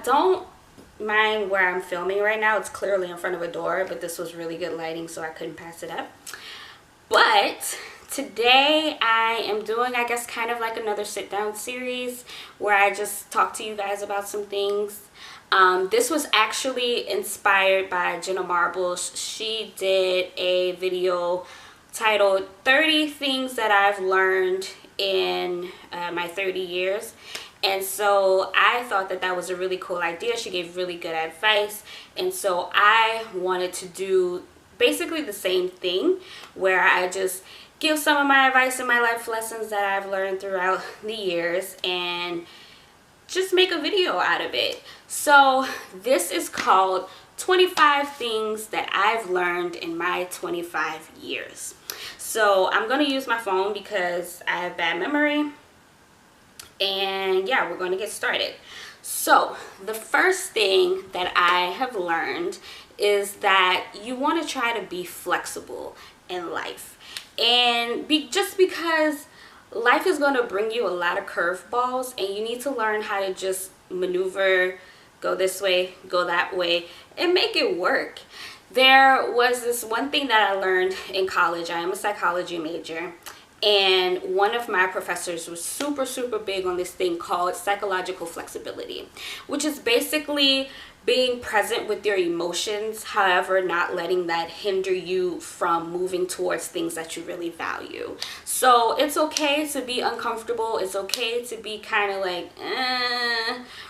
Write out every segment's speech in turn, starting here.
Don't mind where I'm filming right now. It's clearly in front of a door, but this was really good lighting, so I couldn't pass it up. But today I am doing, I guess, kind of like another sit down series where I just talk to you guys about some things. This was actually inspired by Jenna Marbles. She did a video titled 30 Things That I've Learned in my 30 years. And so I thought that that was a really cool idea. She gave really good advice. And so I wanted to do basically the same thing, where I just give some of my advice and my life lessons that I've learned throughout the years and just make a video out of it. So this is called 25 Things That I've Learned in My 25 Years. So I'm going to use my phone because I have bad memory. And yeah, we're going to get started. So the first thing that I have learned is that you want to try to be flexible in life. And just because life is going to bring you a lot of curveballs, and you need to learn how to just maneuver, go this way, go that way, and make it work. There was this one thing that I learned in college. I am a psychology major. And one of my professors was super big on this thing called psychological flexibility, which is basically being present with your emotions, however, not letting that hinder you from moving towards things that you really value. So it's okay to be uncomfortable. It's okay to be kind of like,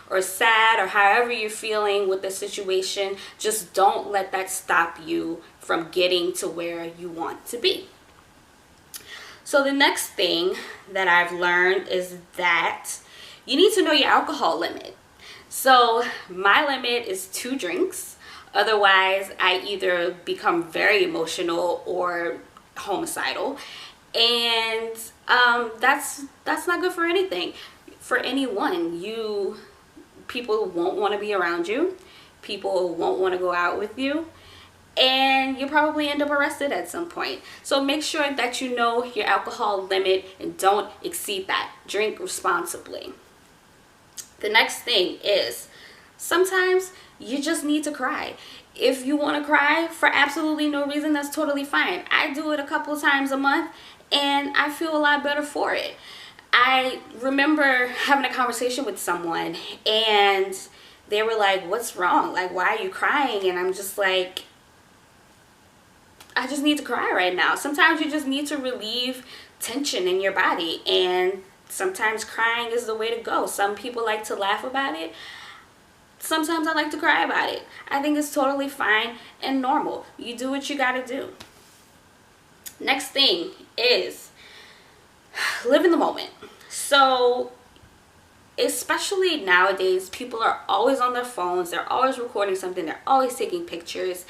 or sad, or however you're feeling with the situation. Just don't let that stop you from getting to where you want to be. So the next thing that I've learned is that you need to know your alcohol limit. So my limit is 2 drinks. Otherwise, I either become very emotional or homicidal. And that's not good for anything, for anyone. People won't want to be around you. People won't want to go out with you. And you probably end up arrested at some point. So make sure that you know your alcohol limit and don't exceed that. Drink responsibly. The next thing is, sometimes you just need to cry. If you want to cry for absolutely no reason, that's totally fine. I do it a couple times a month and I feel a lot better for it. I remember having a conversation with someone and they were like, "What's wrong? Like, why are you crying?" And I'm just like, I just need to cry right now. Sometimes you just need to relieve tension in your body, and sometimes crying is the way to go. Some people like to laugh about it. Sometimes I like to cry about it. I think it's totally fine and normal. You do what you gotta do. Next thing is live in the moment. So especially nowadays, people are always on their phones. They're always recording something. They're always taking pictures.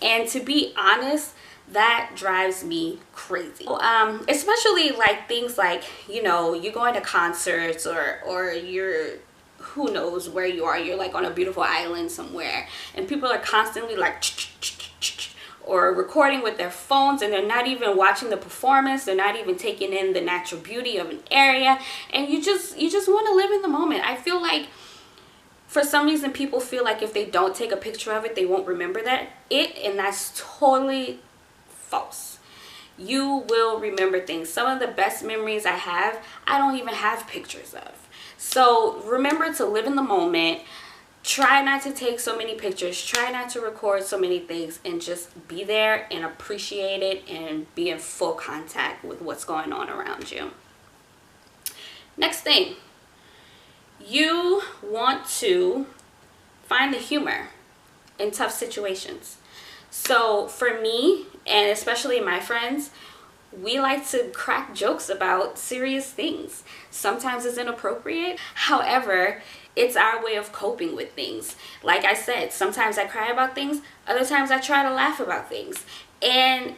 And to be honest, that drives me crazy. Especially like things like, you know, you're going to concerts or you're, who knows where you are. You're like on a beautiful island somewhere and people are constantly like or recording with their phones, and they're not even watching the performance. They're not even taking in the natural beauty of an area. And you just want to live in the moment. I feel like for some reason people feel like if they don't take a picture of it, they won't remember and that's totally false. You will remember things. Some of the best memories I have, I don't even have pictures of. So remember to live in the moment. Try not to take so many pictures. Try not to record so many things, and just be there and appreciate it and be in full contact with what's going on around you. Next thing, you want to find the humor in tough situations. So for me, and especially my friends, we like to crack jokes about serious things. Sometimes it's inappropriate. However, it's our way of coping with things. Like I said, sometimes I cry about things. Other times I try to laugh about things. And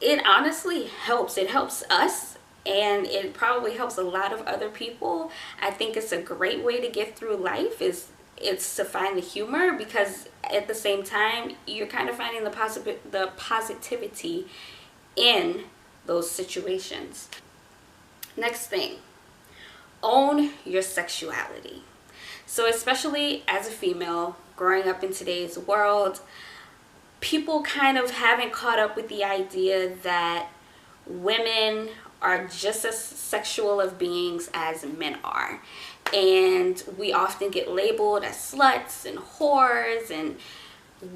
it honestly helps. It helps us. And it probably helps a lot of other people. I think it's a great way to get through life. It's to find the humor, because at the same time you're kind of finding the positivity in those situations. Next thing, own your sexuality. So especially as a female growing up in today's world, people kind of haven't caught up with the idea that women are just as sexual of beings as men are. And we often get labeled as sluts and whores and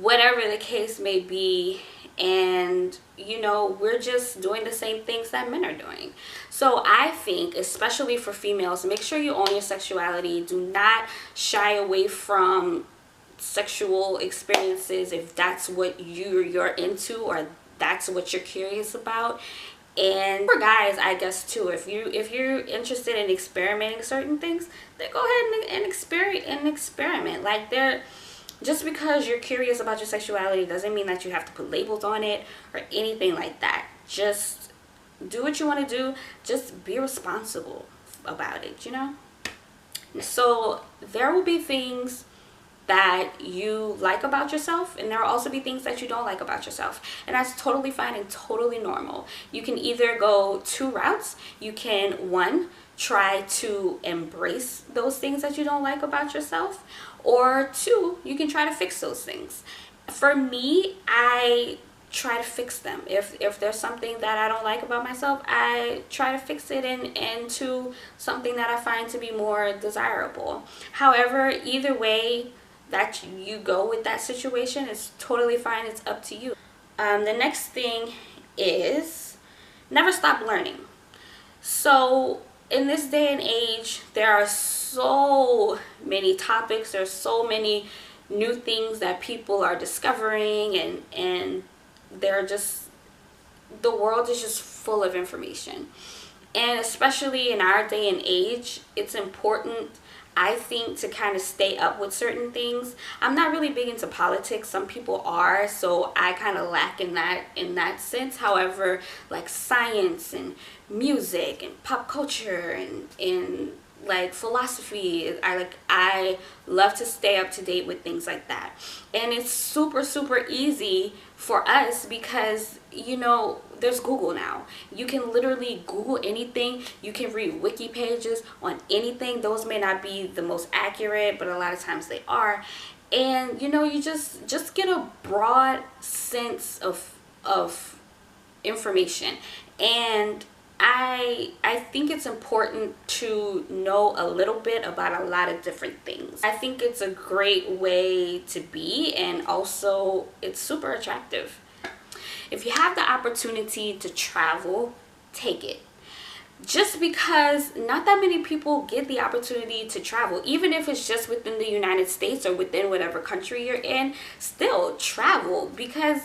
whatever the case may be. And, you know, we're just doing the same things that men are doing. So I think, especially for females, make sure you own your sexuality. Do not shy away from sexual experiences if that's what you're into or that's what you're curious about. And for guys, I guess too, if you're interested in experimenting certain things, then go ahead and experiment. Like, just because you're curious about your sexuality doesn't mean that you have to put labels on it or anything like that. Just do what you want to do. Just be responsible about it, you know? So there will be things that you like about yourself, and there will also be things that you don't like about yourself, and that's totally fine and totally normal. You can either go two routes. You can, one, try to embrace those things that you don't like about yourself, or two, you can try to fix those things. For me, I try to fix them. If there's something that I don't like about myself, I try to fix it into something that I find to be more desirable. However, either way that you go with that situation, it's totally fine. It's up to you. The next thing is never stop learning. So in this day and age, there are so many topics, there's so many new things that people are discovering, and they're just, the world is just full of information. And especially in our day and age, it's important, I think, to kind of stay up with certain things. I'm not really big into politics. Some people are, so I kind of lack in that sense. However, like science and music and pop culture and like philosophy, I love to stay up to date with things like that. And it's super easy for us because, you know, there's Google now. You can literally Google anything. You can read wiki pages on anything. Those may not be the most accurate, but a lot of times they are. And, you know, you just get a broad sense of information. And I think it's important to know a little bit about a lot of different things. I think it's a great way to be, and also it's super attractive. If you have the opportunity to travel, take it. Just because not that many people get the opportunity to travel, even if it's just within the United States or within whatever country you're in, still travel, because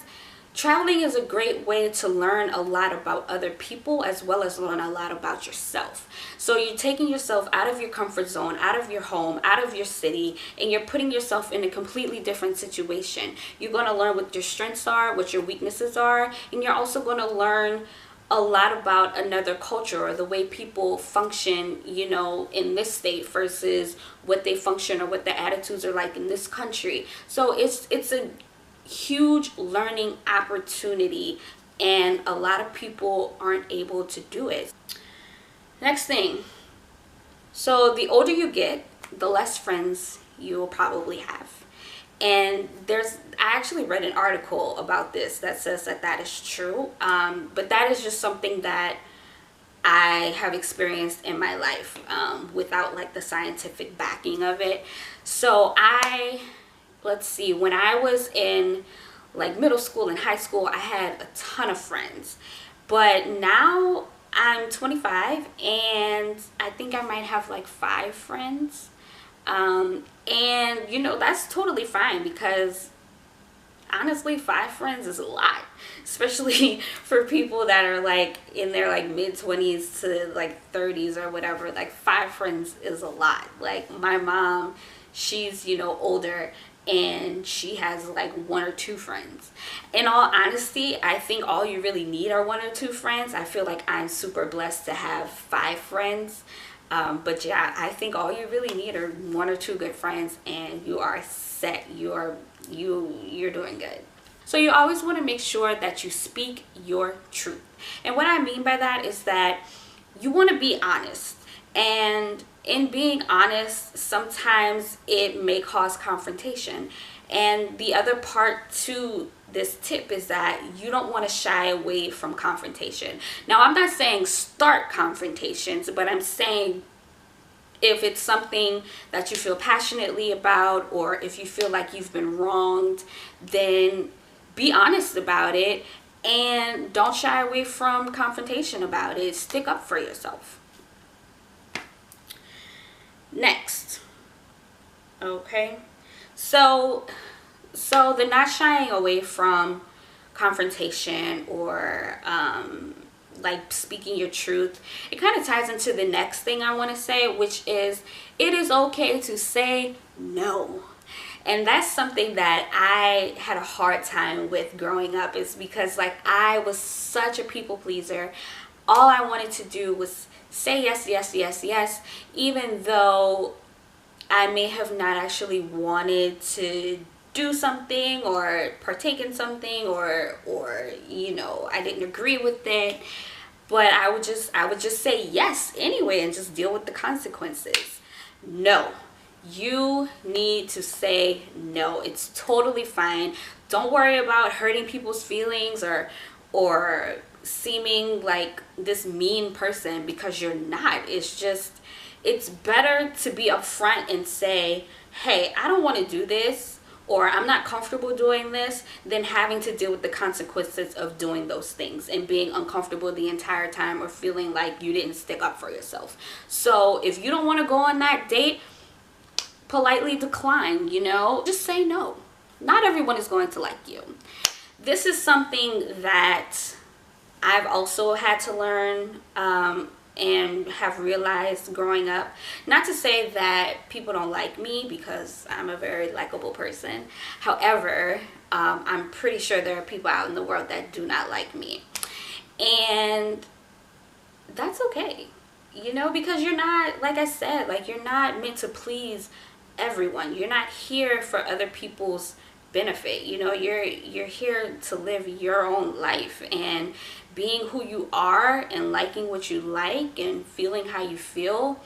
traveling is a great way to learn a lot about other people as well as learn a lot about yourself. So you're taking yourself out of your comfort zone, out of your home, out of your city, and you're putting yourself in a completely different situation. You're going to learn what your strengths are, what your weaknesses are, and you're also going to learn a lot about another culture or the way people function, you know, in this state versus what they function or what their attitudes are like in this country. So it's a huge learning opportunity, and a lot of people aren't able to do it. Next thing, so the older you get, the less friends you will probably have. And I actually read an article about this that says that is true, but that is just something that I have experienced in my life without like the scientific backing of it. So let's see, when I was in like middle school and high school, I had a ton of friends. But now I'm 25 and I think I might have like 5 friends. And you know, that's totally fine, because honestly 5 friends is a lot, especially for people that are like in their like mid-20s to like 30s or whatever. Like 5 friends is a lot. Like my mom, she's, you know, older, and she has like 1 or 2 friends. In all honesty, I think all you really need are 1 or 2 friends. I feel like I'm super blessed to have 5 friends. But yeah, I think all you really need are 1 or 2 good friends, and you are set. You're doing good. So you always want to make sure that you speak your truth. And what I mean by that is that you want to be honest. And in being honest, sometimes it may cause confrontation. And the other part to this tip is that you don't want to shy away from confrontation. Now, I'm not saying start confrontations, but I'm saying if it's something that you feel passionately about, or if you feel like you've been wronged, then be honest about it and don't shy away from confrontation about it. Stick up for yourself. Next, okay, so the not shying away from confrontation, or like speaking your truth, it kind of ties into the next thing I want to say, which is it is okay to say no. And that's something that I had a hard time with growing up, is because like I was such a people pleaser. All I wanted to do was say yes, yes, yes, yes, even though I may have not actually wanted to do something or partake in something, or you know, I didn't agree with it, but I would just say yes anyway and just deal with the consequences. No. You need to say no. It's totally fine. Don't worry about hurting people's feelings or seeming like this mean person, because you're not. It's just, it's better to be upfront and say, hey, I don't want to do this, or I'm not comfortable doing this, than having to deal with the consequences of doing those things and being uncomfortable the entire time, or feeling like you didn't stick up for yourself. So if you don't want to go on that date, politely decline, you know, just say no. Not everyone is going to like you. This is something that I've also had to learn and have realized growing up. Not to say that people don't like me, because I'm a very likable person. However, I'm pretty sure there are people out in the world that do not like me. And that's okay, you know, because you're not, like I said, like you're not meant to please everyone. You're not here for other people's benefit. You know, you're here to live your own life, and being who you are and liking what you like and feeling how you feel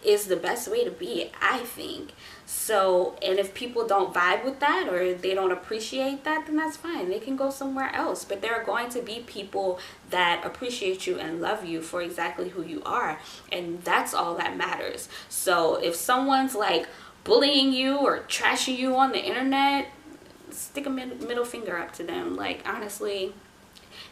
is the best way to be, I think. So, and if people don't vibe with that, or they don't appreciate that, then that's fine. They can go somewhere else. But there are going to be people that appreciate you and love you for exactly who you are. And that's all that matters. So if someone's like bullying you or trashing you on the internet, stick a middle finger up to them. Like, honestly,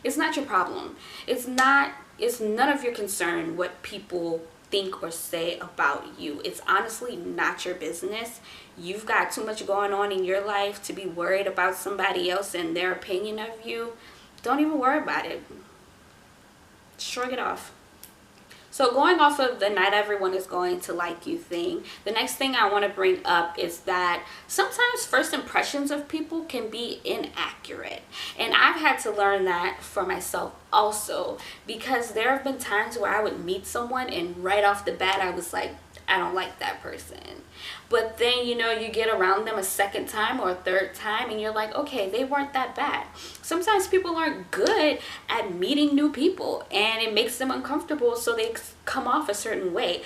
it's not your problem. It's none of your concern what people think or say about you. It's honestly not your business. You've got too much going on in your life to be worried about somebody else and their opinion of you. Don't even worry about it. Shrug it off. So going off of the not everyone is going to like you thing, the next thing I want to bring up is that sometimes first impressions of people can be inaccurate. And I've had to learn that for myself also, because there have been times where I would meet someone and right off the bat I was like, I don't like that person. But then, you know, you get around them a second time or a third time and you're like, okay, they weren't that bad. Sometimes people aren't good at meeting new people and it makes them uncomfortable, so they come off a certain way.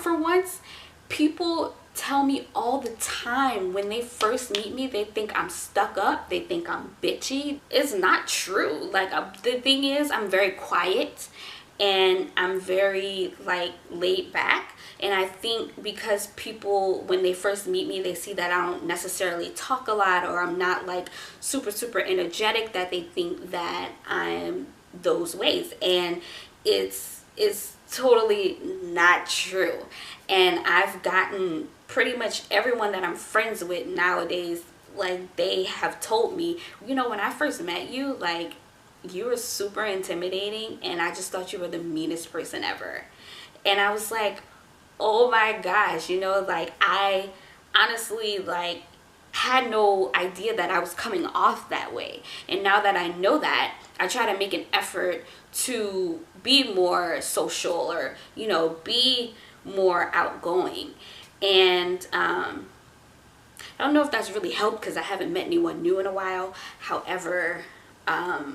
For once, people tell me all the time when they first meet me, they think I'm stuck up, they think I'm bitchy. It's not true. Like, the thing is, I'm very quiet and I'm very like laid back. And I think because people, when they first meet me, they see that I don't necessarily talk a lot, or I'm not like super energetic, that they think that I'm those ways. And it's totally not true. And I've gotten pretty much everyone that I'm friends with nowadays, like, they have told me, you know, when I first met you, like, you were super intimidating and I just thought you were the meanest person ever. And I was like, oh my gosh, you know, like, I honestly like had no idea that I was coming off that way. And now that I know that, I try to make an effort to be more social, or, you know, be more outgoing. And I don't know if that's really helped because I haven't met anyone new in a while. However, I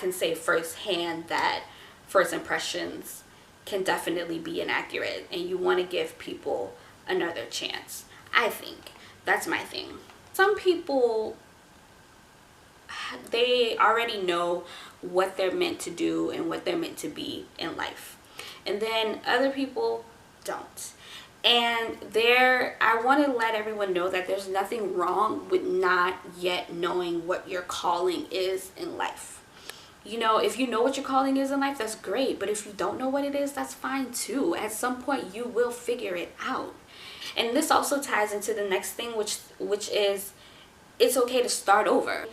can say firsthand that first impressions can definitely be inaccurate, and you want to give people another chance. I think that's my thing. Some people, they already know what they're meant to do and what they're meant to be in life, and then other people don't. And I want to let everyone know that there's nothing wrong with not yet knowing what your calling is in life. You know, if you know what your calling is in life, that's great. But if you don't know what it is, that's fine too. At some point, you will figure it out. And this also ties into the next thing, which is it's okay to start over.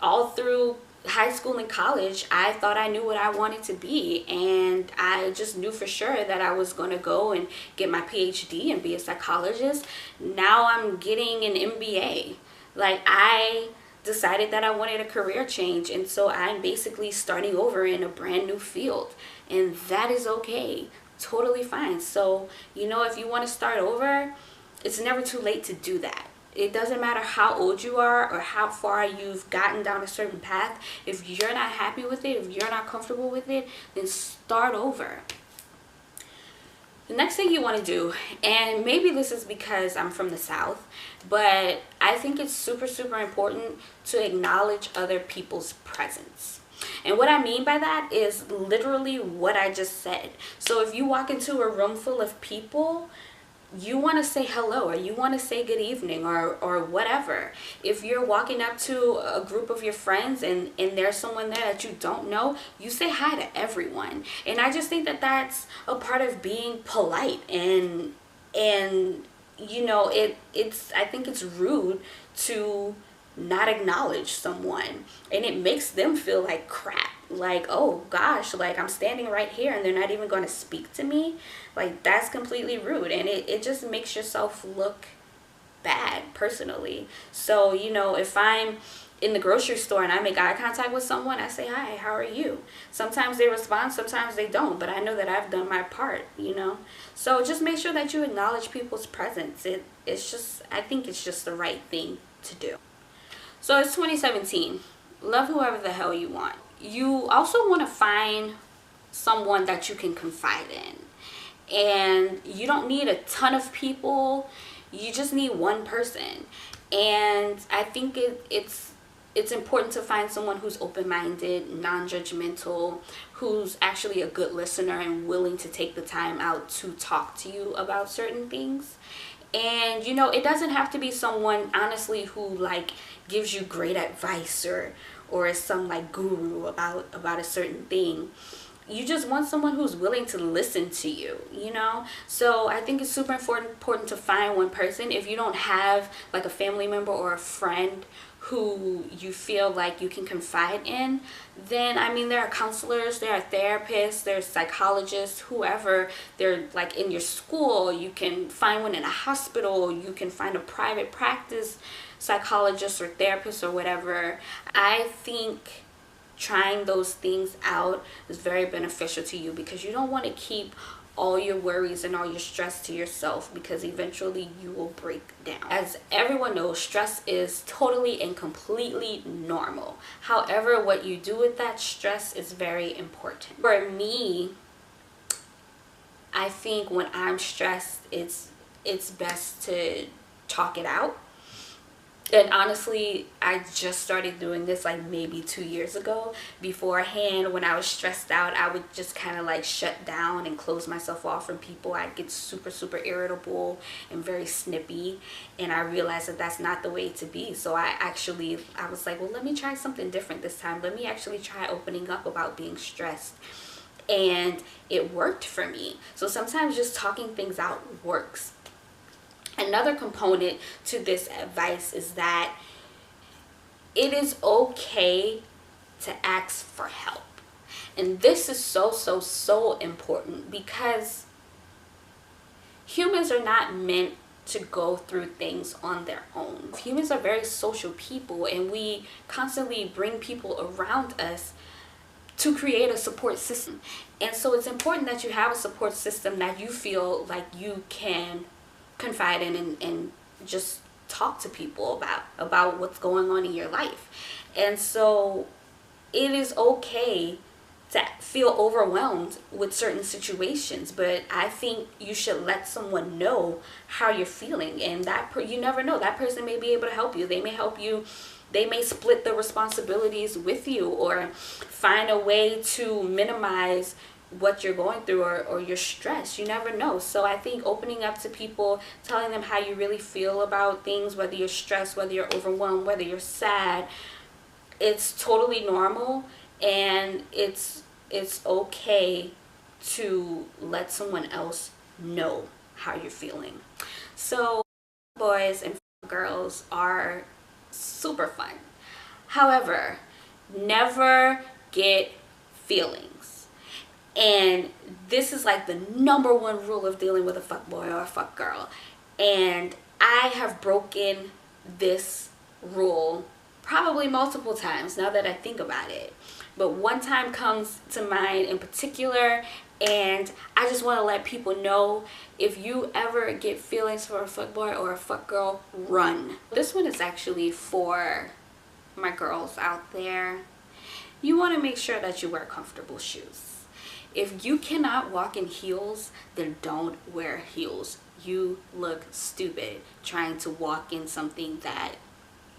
All through high school and college, I thought I knew what I wanted to be, and I just knew for sure that I was going to go and get my PhD and be a psychologist. Now I'm getting an MBA. Like, I decided that I wanted a career change, and so I'm basically starting over in a brand new field, and that is okay. Totally fine. So, you know, if you want to start over, it's never too late to do that. It doesn't matter how old you are or how far you've gotten down a certain path. If you're not happy with it, if you're not comfortable with it, then start over. The next thing you want to do, and maybe this is because I'm from the South, but I think it's super, super important to acknowledge other people's presence. And what I mean by that is literally what I just said. So if you walk into a room full of people, you want to say hello, or you want to say good evening, or whatever. If you're walking up to a group of your friends and there's someone there that you don't know, you say hi to everyone. And I just think that that's a part of being polite, and you know, it's I think it's rude to not acknowledge someone, and it makes them feel like crap. Like, oh gosh, like I'm standing right here and they're not even going to speak to me. Like, that's completely rude, and it just makes yourself look bad personally. So, you know, if I'm in the grocery store and I make eye contact with someone, I say, hi, how are you? Sometimes they respond, sometimes they don't, but I know that I've done my part, you know. So just make sure that you acknowledge people's presence. It's just, I think it's just the right thing to do. So it's 2017. Love whoever the hell you want. You also want to find someone that you can confide in. And you don't need a ton of people. You just need one person. And I think it's important to find someone who's open-minded, non-judgmental, who's actually a good listener and willing to take the time out to talk to you about certain things. And, you know, it doesn't have to be someone, honestly, who, like, gives you great advice or is some, like, guru about a certain thing. You just want someone who's willing to listen to you, you know? So I think it's super important to find one person. If you don't have, like, a family member or a friend who you feel like you can confide in, then, I mean, there are counselors, there are therapists, there's psychologists, whoever. They're, like, in your school. You can find one in a hospital. You can find a private practice psychologist or therapist or whatever. I think trying those things out is very beneficial to you, because you don't want to keep all your worries and all your stress to yourself, because eventually you will break down. As everyone knows, stress is totally and completely normal. However, what you do with that stress is very important. For me, I think when I'm stressed, it's best to talk it out. And honestly, I just started doing this like maybe 2 years ago. Beforehand, when I was stressed out, I would just kind of like shut down and close myself off from people. I'd get super, super irritable and very snippy. And I realized that that's not the way to be. So I was like, well, let me try something different this time. Let me actually try opening up about being stressed. And it worked for me. So sometimes just talking things out works. Another component to this advice is that it is okay to ask for help. And this is so important, because humans are not meant to go through things on their own. Humans are very social people, and we constantly bring people around us to create a support system. And so it's important that you have a support system that you feel like you can confide in and just talk to people about what's going on in your life. And so it is okay to feel overwhelmed with certain situations, but I think you should let someone know how you're feeling, and you never know, that person may be able to help you. They may help you, they may split the responsibilities with you, or find a way to minimize what you're going through, or your stress. You never know. So I think opening up to people, telling them how you really feel about things, whether you're stressed, whether you're overwhelmed, whether you're sad, it's totally normal, and it's okay to let someone else know how you're feeling. So boys and girls are super fun. However, never get feelings. And this is like the #1 rule of dealing with a fuckboy or a fuck girl. And I have broken this rule probably multiple times now that I think about it. But one time comes to mind in particular, and I just want to let people know, if you ever get feelings for a fuckboy or a fuck girl, run. This one is actually for my girls out there. You want to make sure that you wear comfortable shoes. If you cannot walk in heels, then don't wear heels. You look stupid trying to walk in something that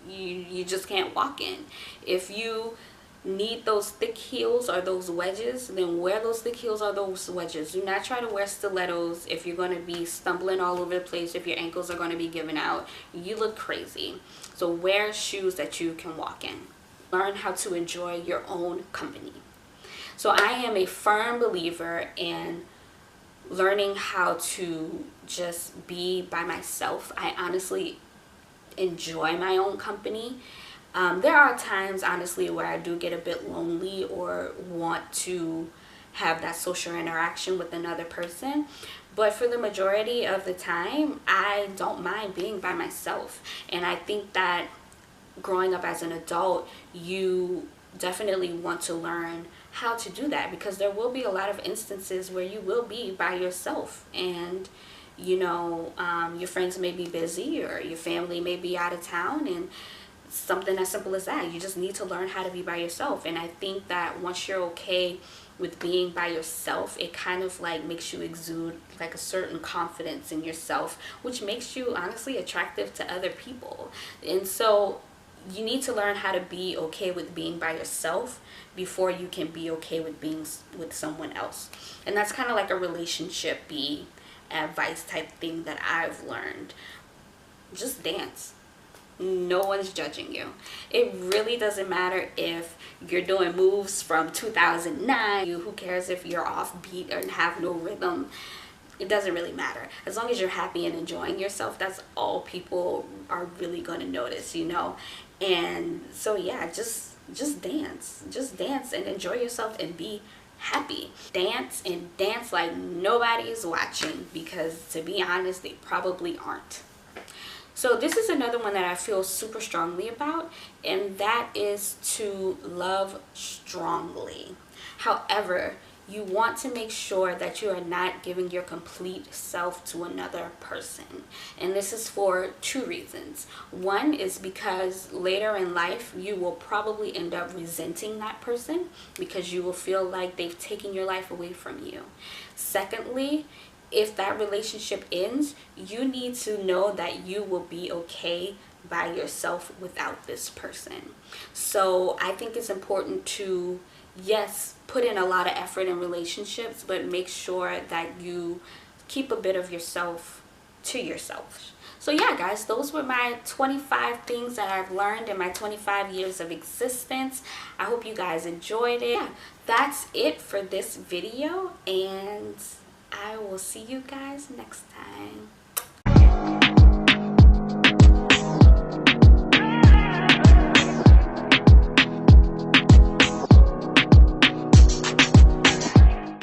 you just can't walk in. If you need those thick heels or those wedges, then wear those thick heels or those wedges. Do not try to wear stilettos if you're going to be stumbling all over the place, if your ankles are going to be giving out. You look crazy. So wear shoes that you can walk in. Learn how to enjoy your own company. So I am a firm believer in learning how to just be by myself. I honestly enjoy my own company. There are times, honestly, where I do get a bit lonely or want to have that social interaction with another person. But for the majority of the time, I don't mind being by myself. And I think that growing up as an adult, you definitely want to learn how to do that, because there will be a lot of instances where you will be by yourself, and you know, your friends may be busy or your family may be out of town, and something as simple as that, you just need to learn how to be by yourself. And I think that once you're okay with being by yourself, it kind of like makes you exude like a certain confidence in yourself, which makes you honestly attractive to other people. And so you need to learn how to be okay with being by yourself before you can be okay with being with someone else. And that's kind of like a relationship advice type thing that I've learned. Just dance. No one's judging you. It really doesn't matter if you're doing moves from 2009. Who cares if you're offbeat or have no rhythm? It doesn't really matter. As long as you're happy and enjoying yourself, that's all people are really going to notice, you know. And so yeah, just dance. Just dance and enjoy yourself and be happy. Dance, and dance like nobody's watching, because to be honest, they probably aren't. So this is another one that I feel super strongly about, and that is to love strongly. However, you want to make sure that you are not giving your complete self to another person. And this is for 2 reasons. One is because later in life, you will probably end up resenting that person because you will feel like they've taken your life away from you. Secondly, if that relationship ends, you need to know that you will be okay by yourself without this person. So I think it's important to, yes, put in a lot of effort in relationships, but make sure that you keep a bit of yourself to yourself. So yeah, guys, those were my 25 things that I've learned in my 25 years of existence. I hope you guys enjoyed it. Yeah, that's it for this video, and I will see you guys next time.